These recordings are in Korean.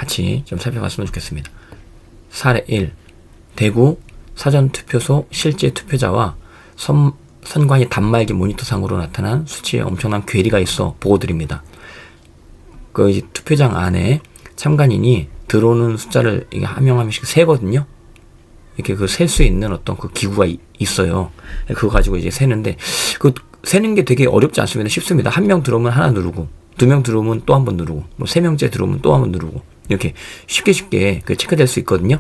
같이 좀 살펴봤으면 좋겠습니다. 사례 1. 대구 사전투표소 실제 투표자와 선관위 단말기 모니터상으로 나타난 수치에 엄청난 괴리가 있어 보고드립니다. 그 투표장 안에 참관인이 들어오는 숫자를 이게 한 명 한 명씩 세거든요. 이렇게 그 셀 수 있는 어떤 그 기구가 있어요. 그거 가지고 이제 세는데, 그 세는 게 되게 어렵지 않습니다. 쉽습니다. 한 명 들어오면 하나 누르고, 두 명 들어오면 또 한 번 누르고, 뭐 세 명째 들어오면 또 한 번 누르고, 이렇게 쉽게 그 체크될 수 있거든요.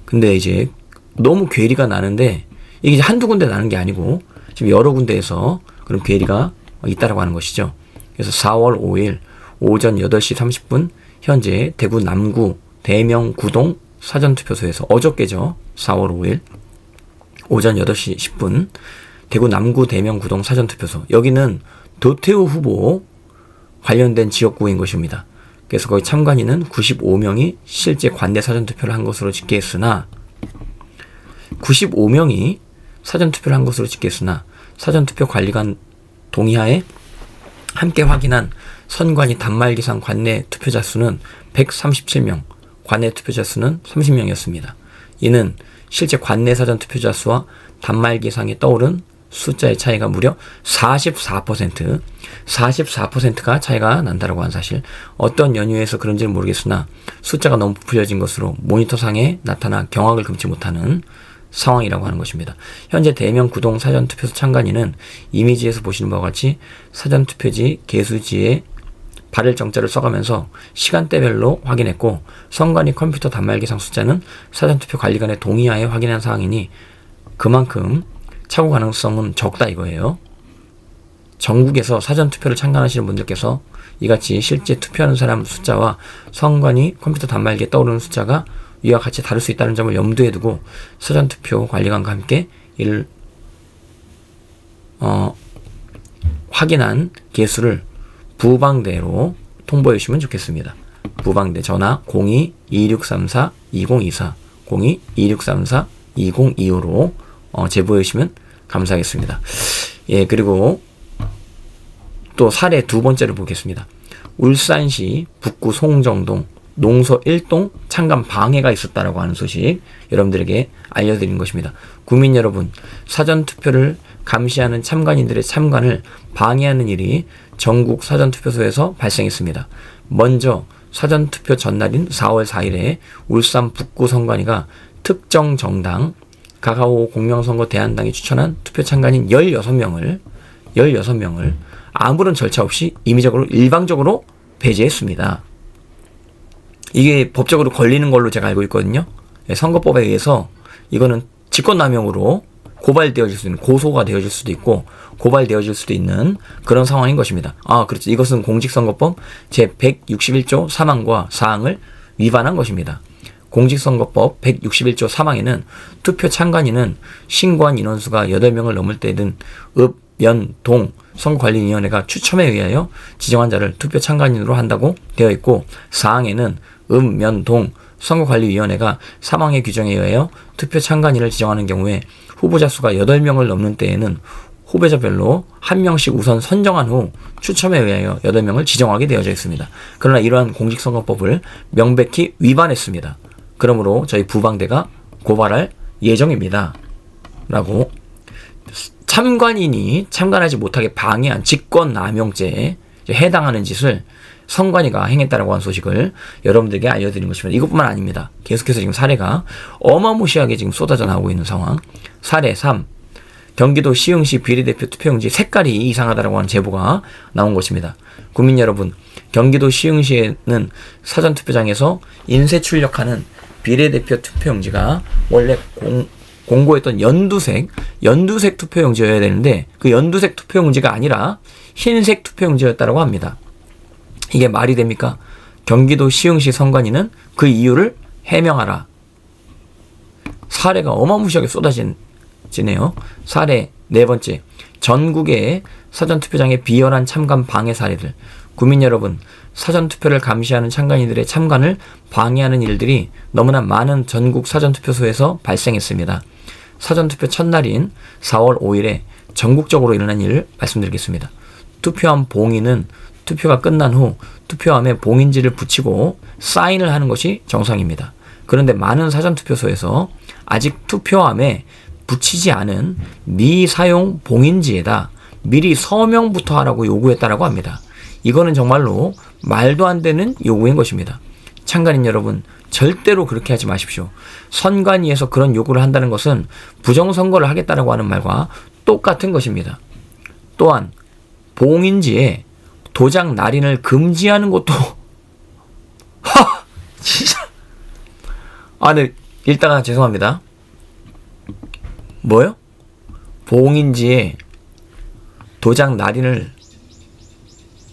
근데 이제 너무 괴리가 나는데, 이게 이제 한두 군데 나는 게 아니고, 지금 여러 군데에서 그런 괴리가 있다라고 하는 것이죠. 그래서 4월 5일 오전 8시 30분, 현재 대구 남구 대명구동 사전투표소에서 어저께죠. 4월 5일 오전 8시 10분 대구 남구 대명구동 사전투표소, 여기는 도태우 후보 관련된 지역구인 것입니다. 그래서 거기 참관인은 95명이 실제 관내 사전투표를 한 것으로 집계했으나 95명이 사전투표를 한 것으로 집계했으나 사전투표 관리관 동의하에 함께 확인한 선관위 단말기상 관내 투표자 수는 137명, 관내 투표자 수는 30명이었습니다. 이는 실제 관내 사전 투표자 수와 단말기상에 떠오른 숫자의 차이가 무려 44%가 차이가 난다라고 한 사실. 어떤 연유에서 그런지는 모르겠으나 숫자가 너무 부풀려진 것으로 모니터상에 나타나 경악을 금치 못하는 상황이라고 하는 것입니다. 현재 대명 구동 사전투표소 참관인은 이미지에서 보시는 바와 같이 사전투표지 개수지에 발열 정자를 써가면서 시간대별로 확인했고, 선관위 컴퓨터 단말기상 숫자는 사전투표 관리관의 동의하에 확인한 사항이니 그만큼 착오 가능성은 적다 이거예요. 전국에서 사전투표를 참관하시는 분들께서 이같이 실제 투표하는 사람 숫자와 선관위 컴퓨터 단말기에 떠오르는 숫자가 위와 같이 다를 수 있다는 점을 염두에 두고 사전투표 관리관과 함께 이를 확인한 개수를 부방대로 통보해 주시면 좋겠습니다. 부방대 전화 02-2634-2024 02-2634-2025로 제보해 주시면 감사하겠습니다. 예, 그리고 또 사례 두 번째를 보겠습니다. 울산시 북구 송정동 농서 1동 참관 방해가 있었다라고 하는 소식 여러분들에게 알려드린 것입니다. 국민 여러분, 사전투표를 감시하는 참관인들의 참관을 방해하는 일이 전국 사전투표소에서 발생했습니다. 먼저 사전투표 전날인 4월 4일에 울산 북구 선관위가 특정 정당 가가오 공명선거 대한당이 추천한 투표 참관인 16명을 아무런 절차 없이 임의적으로 일방적으로 배제했습니다. 이게 법적으로 걸리는 걸로 제가 알고 있거든요. 선거법에 의해서 이거는 직권남용으로 고발되어질 수 있는, 고소가 되어질 수도 있고 고발되어질 수도 있는 그런 상황인 것입니다. 그렇죠. 이것은 공직선거법 제161조 3항과 4항을 위반한 것입니다. 공직선거법 161조 3항에는 투표 참관인은 신고한 인원수가 8명을 넘을 때든 읍, 연, 동 선거관리위원회가 추첨에 의하여 지정한 자를 투표 참관인으로 한다고 되어 있고, 4항에는 읍, 면, 동 선거관리위원회가 사망의 규정에 의하여 투표 참관인을 지정하는 경우에 후보자 수가 8명을 넘는 때에는 후보자별로 한 명씩 우선 선정한 후 추첨에 의하여 8명을 지정하게 되어져 있습니다. 그러나 이러한 공직선거법을 명백히 위반했습니다. 그러므로 저희 부방대가 고발할 예정입니다. 라고 참관인이 참관하지 못하게 방해한 직권남용죄에 해당하는 짓을 선관위가 행했다라고 하는 소식을 여러분들에게 알려드린 것입니다. 이것뿐만 아닙니다. 계속해서 지금 사례가 어마무시하게 지금 쏟아져 나오고 있는 상황. 사례 3. 경기도 시흥시 비례대표 투표용지 색깔이 이상하다라고 하는 제보가 나온 것입니다. 국민 여러분, 경기도 시흥시에는 사전투표장에서 인쇄 출력하는 비례대표 투표용지가 원래 공고했던 연두색 투표용지여야 되는데 그 연두색 투표용지가 아니라 흰색 투표용지였다고 합니다. 이게 말이 됩니까? 경기도 시흥시 선관위는 그 이유를 해명하라. 사례가 어마무시하게 쏟아지네요. 사례 네 번째, 전국의 사전투표장의 비열한 참관 방해 사례들. 국민 여러분, 사전투표를 감시하는 참관인들의 참관을 방해하는 일들이 너무나 많은 전국 사전투표소에서 발생했습니다. 사전투표 첫날인 4월 5일에 전국적으로 일어난 일을 말씀드리겠습니다. 투표한 봉인은 투표가 끝난 후 투표함에 봉인지를 붙이고 사인을 하는 것이 정상입니다. 그런데 많은 사전투표소에서 아직 투표함에 붙이지 않은 미사용 봉인지에다 미리 서명부터 하라고 요구했다라고 합니다. 이거는 정말로 말도 안 되는 요구인 것입니다. 참관인 여러분, 절대로 그렇게 하지 마십시오. 선관위에서 그런 요구를 한다는 것은 부정선거를 하겠다라고 하는 말과 똑같은 것입니다. 또한 봉인지에 도장 날인을 금지하는 것도 진짜 네, 읽다가 죄송합니다. 뭐요? 봉인지에 도장 날인을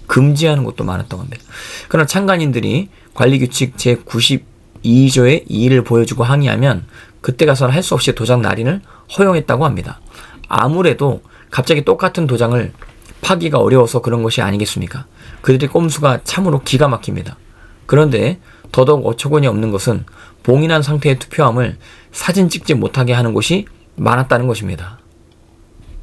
금지하는 것도 많았다고 합니다. 그러나 참관인들이 관리규칙 제92조의 2를 보여주고 항의하면 그때 가서는 할 수 없이 도장 날인을 허용했다고 합니다. 아무래도 갑자기 똑같은 도장을 파기가 어려워서 그런 것이 아니겠습니까? 그들의 꼼수가 참으로 기가 막힙니다. 그런데 더더욱 어처구니 없는 것은 봉인한 상태의 투표함을 사진 찍지 못하게 하는 곳이 많았다는 것입니다.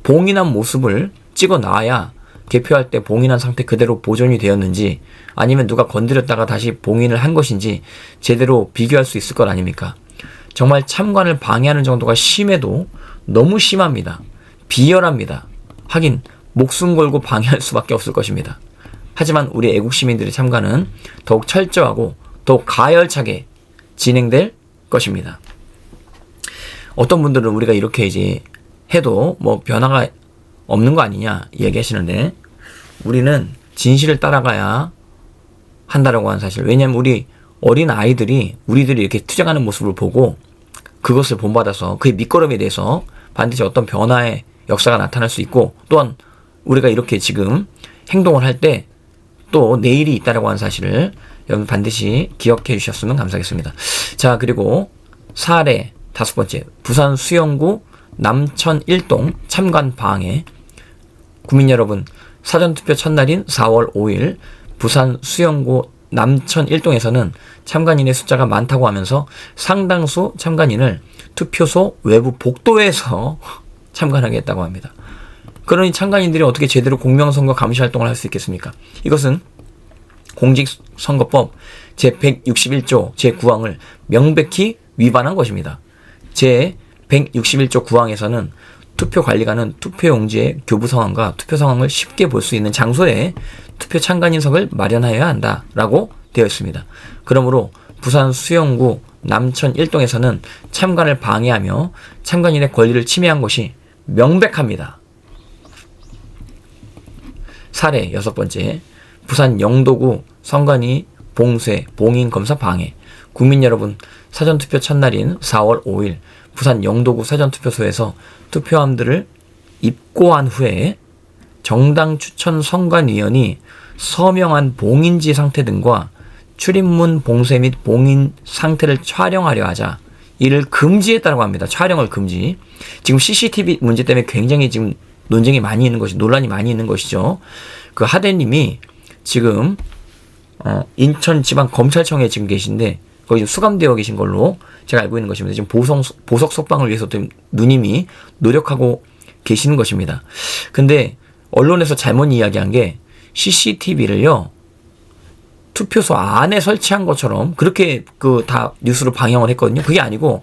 봉인한 모습을 찍어 놔야 개표할 때 봉인한 상태 그대로 보존이 되었는지 아니면 누가 건드렸다가 다시 봉인을 한 것인지 제대로 비교할 수 있을 것 아닙니까? 정말 참관을 방해하는 정도가 심해도 너무 심합니다. 비열합니다. 하긴 목숨 걸고 방해할 수밖에 없을 것입니다. 하지만 우리 애국 시민들의 참관은 더욱 철저하고 더욱 가열차게 진행될 것입니다. 어떤 분들은 우리가 이렇게 이제 해도 뭐 변화가 없는 거 아니냐 얘기하시는데 우리는 진실을 따라가야 한다라고 하는 사실. 왜냐하면 우리 어린 아이들이 우리들이 이렇게 투쟁하는 모습을 보고 그것을 본받아서 그의 밑거름에 대해서 반드시 어떤 변화의 역사가 나타날 수 있고 또한 우리가 이렇게 지금 행동을 할 때 또 내일이 있다라고 하는 사실을 여러분 반드시 기억해 주셨으면 감사하겠습니다. 자, 그리고 사례 5번째, 부산 수영구 남천 1동 참관 방해. 국민 여러분, 사전투표 첫날인 4월 5일 부산 수영구 남천 1동에서는 참관인의 숫자가 많다고 하면서 상당수 참관인을 투표소 외부 복도에서 참관하게 했다고 합니다. 그러니 참관인들이 어떻게 제대로 공명선거 감시활동을 할 수 있겠습니까? 이것은 공직선거법 제161조 제9항을 명백히 위반한 것입니다. 제161조 9항에서는 투표관리관은 투표용지의 교부 상황과 투표 상황을 쉽게 볼 수 있는 장소에 투표 참관인석을 마련하여야 한다라고 되어 있습니다. 그러므로 부산 수영구 남천 1동에서는 참관을 방해하며 참관인의 권리를 침해한 것이 명백합니다. 사례 6번째, 부산 영도구 선관위 봉쇄, 봉인검사 방해. 국민 여러분, 사전투표 첫날인 4월 5일 부산 영도구 사전투표소에서 투표함들을 입고한 후에 정당 추천 선관위원이 서명한 봉인지 상태 등과 출입문 봉쇄 및 봉인 상태를 촬영하려 하자 이를 금지했다고 합니다. 촬영을 금지. 지금 CCTV 문제 때문에 굉장히 지금 논쟁이 많이 있는 것이, 논란이 많이 있는 것이죠. 그 하대님이 지금 인천지방검찰청에 지금 계신데 거기 지금 수감되어 계신 걸로 제가 알고 있는 것입니다. 지금 보석 석방을 위해서 누님이 노력하고 계시는 것입니다. 근데 언론에서 잘못 이야기한 게 CCTV를요 투표소 안에 설치한 것처럼 그렇게 다 뉴스로 방영을 했거든요. 그게 아니고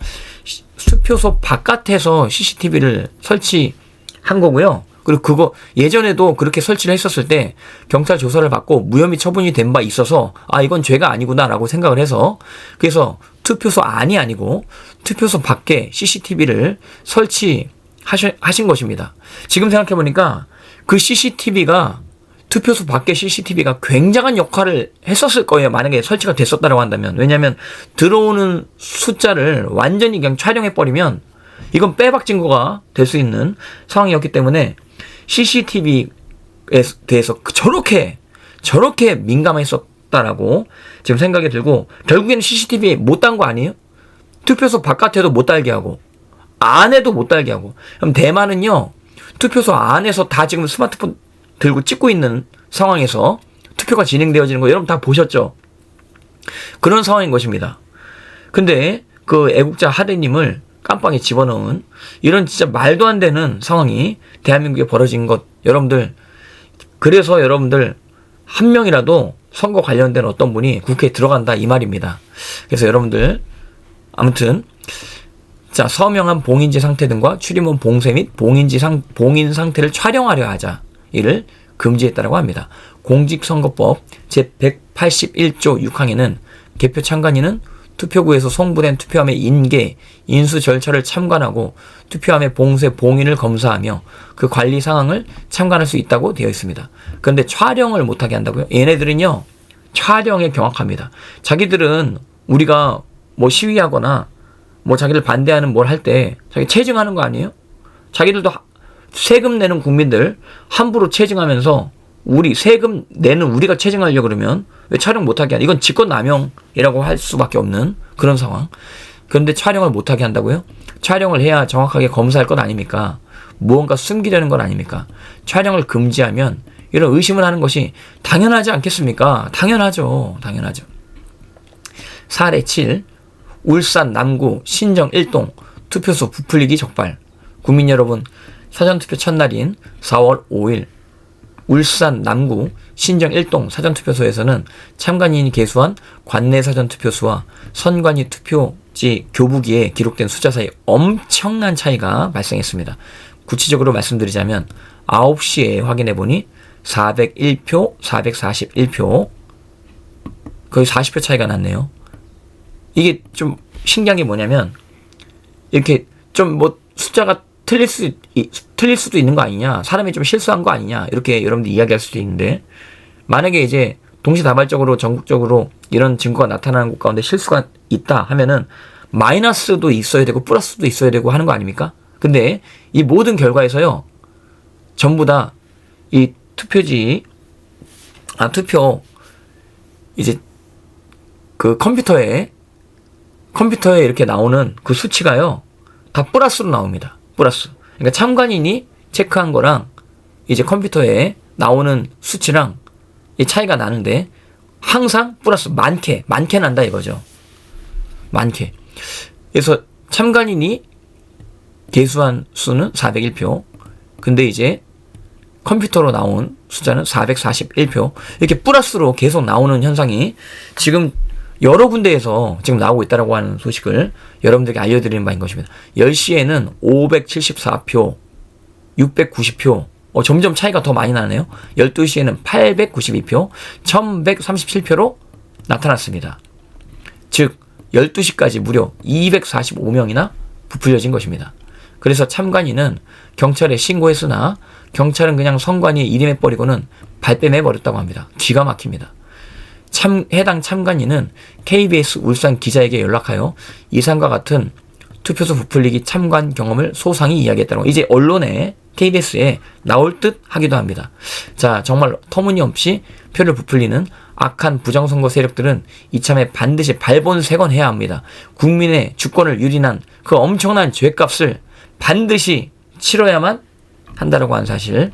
투표소 바깥에서 CCTV를 설치한 거고요. 그리고 그거 예전에도 그렇게 설치를 했었을 때 경찰 조사를 받고 무혐의 처분이 된 바 있어서 이건 죄가 아니구나라고 생각을 해서 그래서 투표소 안이 아니고 투표소 밖에 CCTV를 설치하신 것입니다. 지금 생각해보니까 그 CCTV가 투표소 밖에 CCTV가 굉장한 역할을 했었을 거예요. 만약에 설치가 됐었다고 한다면. 왜냐하면 들어오는 숫자를 완전히 그냥 촬영해버리면 이건 빼박 증거가 될 수 있는 상황이었기 때문에 CCTV에 대해서 저렇게 민감했었다라고 지금 생각이 들고 결국에는 CCTV에 못 단 거 아니에요? 투표소 바깥에도 못 달게 하고 안에도 못 달게 하고. 그럼 대만은요 투표소 안에서 다 지금 스마트폰 들고 찍고 있는 상황에서 투표가 진행되어지는 거 여러분 다 보셨죠? 그런 상황인 것입니다. 근데 그 애국자 하대님을 깜빵에 집어넣은 이런 진짜 말도 안 되는 상황이 대한민국에 벌어진 것 여러분들, 그래서 여러분들 한 명이라도 선거 관련된 어떤 분이 국회에 들어간다 이 말입니다. 그래서 여러분들 아무튼 자, 서명한 봉인지 상태 등과 출입문 봉쇄 및 봉인 상태를 촬영하려 하자 이를 금지했다고 합니다. 공직선거법 제181조 6항에는 개표 참관인은 투표구에서 송부된 투표함의 인계, 인수 절차를 참관하고 투표함의 봉쇄, 봉인을 검사하며 그 관리 상황을 참관할 수 있다고 되어 있습니다. 그런데 촬영을 못하게 한다고요? 얘네들은요, 촬영에 경악합니다. 자기들은 우리가 뭐 시위하거나 뭐 자기를 반대하는 뭘 할 때 자기 체증하는 거 아니에요? 자기들도 세금 내는 국민들 함부로 체증하면서 우리 세금 내는 우리가 체증하려고 그러면 왜 촬영 못하게 하냐? 이건 직권남용이라고 할 수밖에 없는 그런 상황. 그런데 촬영을 못하게 한다고요? 촬영을 해야 정확하게 검사할 것 아닙니까? 무언가 숨기려는 건 아닙니까? 촬영을 금지하면 이런 의심을 하는 것이 당연하지 않겠습니까? 당연하죠. 당연하죠. 사례 7. 울산 남구 신정 1동 투표소 부풀리기 적발. 국민 여러분, 사전투표 첫날인 4월 5일 울산 남구 신정 1동 사전투표소에서는 참관인이 계수한 관내 사전투표수와 선관위 투표지 교부기에 기록된 숫자 사이 엄청난 차이가 발생했습니다. 구체적으로 말씀드리자면 9시에 확인해보니 401표, 441표 거의 40표 차이가 났네요. 이게 좀 신기한 게 뭐냐면 이렇게 좀 뭐 숫자가 틀릴 수도 있는 거 아니냐, 사람이 좀 실수한 거 아니냐 이렇게 여러분들 이야기할 수도 있는데 만약에 이제 동시다발적으로 전국적으로 이런 증거가 나타나는 곳 가운데 실수가 있다 하면은 마이너스도 있어야 되고 플러스도 있어야 되고 하는 거 아닙니까? 근데 이 모든 결과에서요 전부 다 이 투표 이제 그 컴퓨터에 이렇게 나오는 그 수치가요 다 플러스로 나옵니다. 플러스. 그러니까 참관인이 체크한 거랑 이제 컴퓨터에 나오는 수치랑 이 차이가 나는데 항상 플러스 많게 난다 이거죠. 많게. 그래서 참관인이 계수한 수는 401표. 근데 이제 컴퓨터로 나온 숫자는 441표. 이렇게 플러스로 계속 나오는 현상이 지금 여러 군데에서 지금 나오고 있다고 하는 소식을 여러분들에게 알려드리는 바인 것입니다. 10시에는 574표, 690표, 점점 차이가 더 많이 나네요. 12시에는 892표, 1137표로 나타났습니다. 즉 12시까지 무려 245명이나 부풀려진 것입니다. 그래서 참관인은 경찰에 신고했으나 경찰은 그냥 선관위에 일임해버리고는 발뺌해버렸다고 합니다. 기가 막힙니다. 해당 참관인은 KBS 울산 기자에게 연락하여 이상과 같은 투표소 부풀리기 참관 경험을 소상히 이야기했다고 이제 언론에 KBS에 나올 듯 하기도 합니다. 자, 정말 터무니없이 표를 부풀리는 악한 부정선거 세력들은 이참에 반드시 발본색원해야 합니다. 국민의 주권을 유린한 그 엄청난 죄값을 반드시 치러야만 한다라고 한 사실.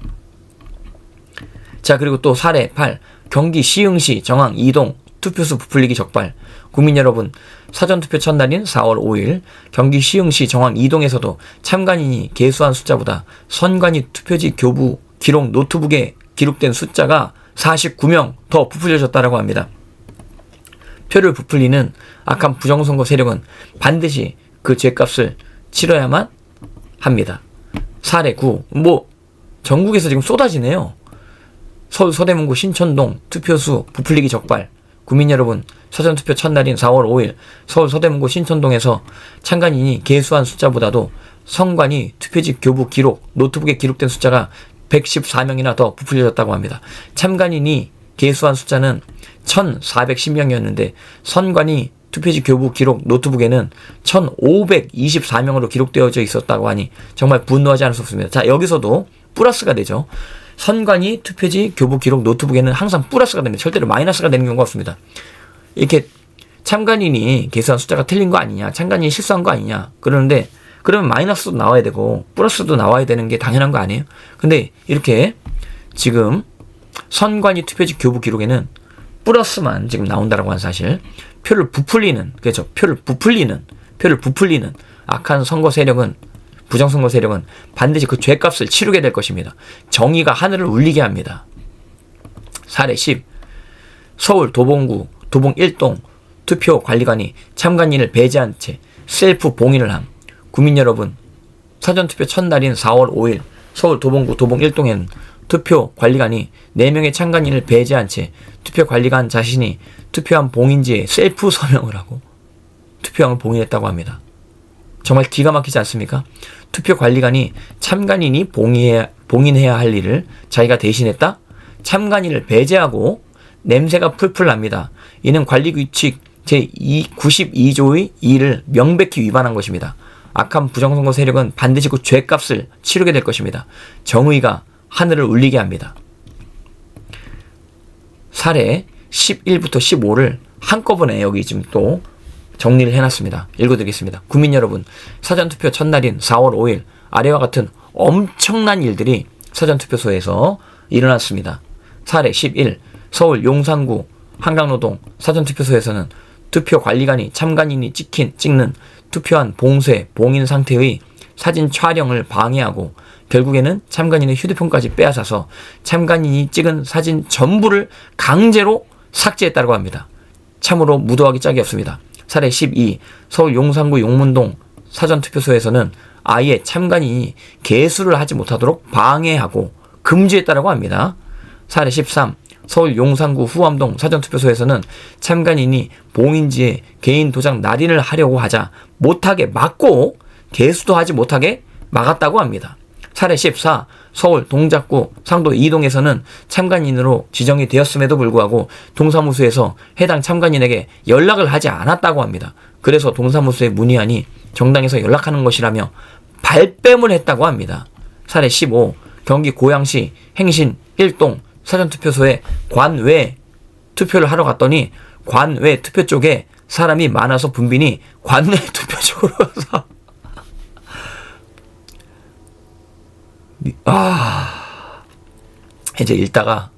자, 그리고 또 사례 8. 경기 시흥시 정왕 2동 투표소 부풀리기 적발. 국민 여러분, 사전투표 첫날인 4월 5일 경기 시흥시 정왕 2동에서도 참관인이 계수한 숫자보다 선관위 투표지 교부 기록 노트북에 기록된 숫자가 49명 더 부풀려졌다고 합니다. 표를 부풀리는 악한 부정선거 세력은 반드시 그 죄값을 치러야만 합니다. 사례 9. 전국에서 지금 쏟아지네요. 서울 서대문구 신천동 투표수 부풀리기 적발. 국민 여러분, 사전투표 첫날인 4월 5일 서울 서대문구 신천동에서 참관인이 계수한 숫자보다도 선관위 투표지 교부 기록 노트북에 기록된 숫자가 114명이나 더 부풀려졌다고 합니다. 참관인이 계수한 숫자는 1,410명이었는데 선관위 투표지 교부 기록 노트북에는 1,524명으로 기록되어져 있었다고 하니 정말 분노하지 않을 수 없습니다. 자, 여기서도 플러스가 되죠. 선관위 투표지 교부 기록 노트북에는 항상 플러스가 됩니다. 절대로 마이너스가 되는 경우가 없습니다. 이렇게 참관인이 계수한 숫자가 틀린 거 아니냐, 참관인이 실수한 거 아니냐 그러는데 그러면 마이너스도 나와야 되고 플러스도 나와야 되는 게 당연한 거 아니에요? 근데 이렇게 지금 선관위 투표지 교부 기록에는 플러스만 지금 나온다라고 하는 사실. 표를 부풀리는 악한 선거 세력은 부정선거 세력은 반드시 그 죄값을 치르게 될 것입니다. 정의가 하늘을 울리게 합니다. 사례 10. 서울 도봉구 도봉 1동 투표관리관이 참관인을 배제한 채 셀프 봉인을 함. 국민 여러분, 사전투표 첫날인 4월 5일 서울 도봉구 도봉 1동에는 투표관리관이 4명의 참관인을 배제한 채 투표관리관 자신이 투표한 봉인지에 셀프 서명을 하고 투표함을 봉인했다고 합니다. 정말 기가 막히지 않습니까? 투표관리관이 참관인이 봉인해야 할 일을 자기가 대신했다? 참관인을 배제하고 냄새가 풀풀 납니다. 이는 관리규칙 제92조의 2를 명백히 위반한 것입니다. 악한 부정선거 세력은 반드시 그 죄값을 치르게 될 것입니다. 정의가 하늘을 울리게 합니다. 사례 11부터 15를 한꺼번에 여기 지금 또 정리를 해놨습니다. 읽어드리겠습니다. 국민 여러분, 사전투표 첫날인 4월 5일 아래와 같은 엄청난 일들이 사전투표소에서 일어났습니다. 사례 11. 서울 용산구 한강로동 사전투표소에서는 투표관리관이 참관인이 찍는 투표한 봉쇄, 봉인 상태의 사진 촬영을 방해하고 결국에는 참관인의 휴대폰까지 빼앗아서 참관인이 찍은 사진 전부를 강제로 삭제했다고 합니다. 참으로 무도하기 짝이 없습니다. 사례 12. 서울 용산구 용문동 사전투표소에서는 아예 참관인이 개수를 하지 못하도록 방해하고 금지했다고 합니다. 사례 13. 서울 용산구 후암동 사전투표소에서는 참관인이 봉인지에 개인 도장 날인을 하려고 하자 못하게 막고 개수도 하지 못하게 막았다고 합니다. 사례 14. 서울 동작구 상도 2동에서는 참관인으로 지정이 되었음에도 불구하고 동사무소에서 해당 참관인에게 연락을 하지 않았다고 합니다. 그래서 동사무소에 문의하니 정당에서 연락하는 것이라며 발뺌을 했다고 합니다. 사례 15. 경기 고양시 행신 1동 사전투표소에 관외 투표를 하러 갔더니 관외 투표 쪽에 사람이 많아서 분빈이 관내 투표 쪽으로 가서 이제 읽다가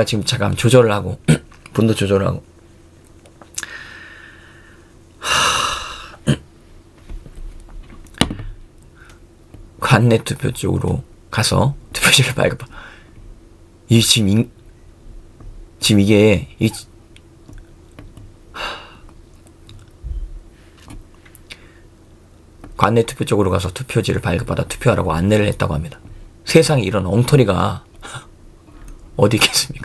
지금 잠깐 조절을 하고 분도 조절을 하고 관내 투표 쪽으로 가서 투표지를 발급하. 지금 이게 관내 투표 쪽으로 가서 투표지를 발급받아 투표하라고 안내를 했다고 합니다. 세상에 이런 엉터리가 어디 있겠습니까?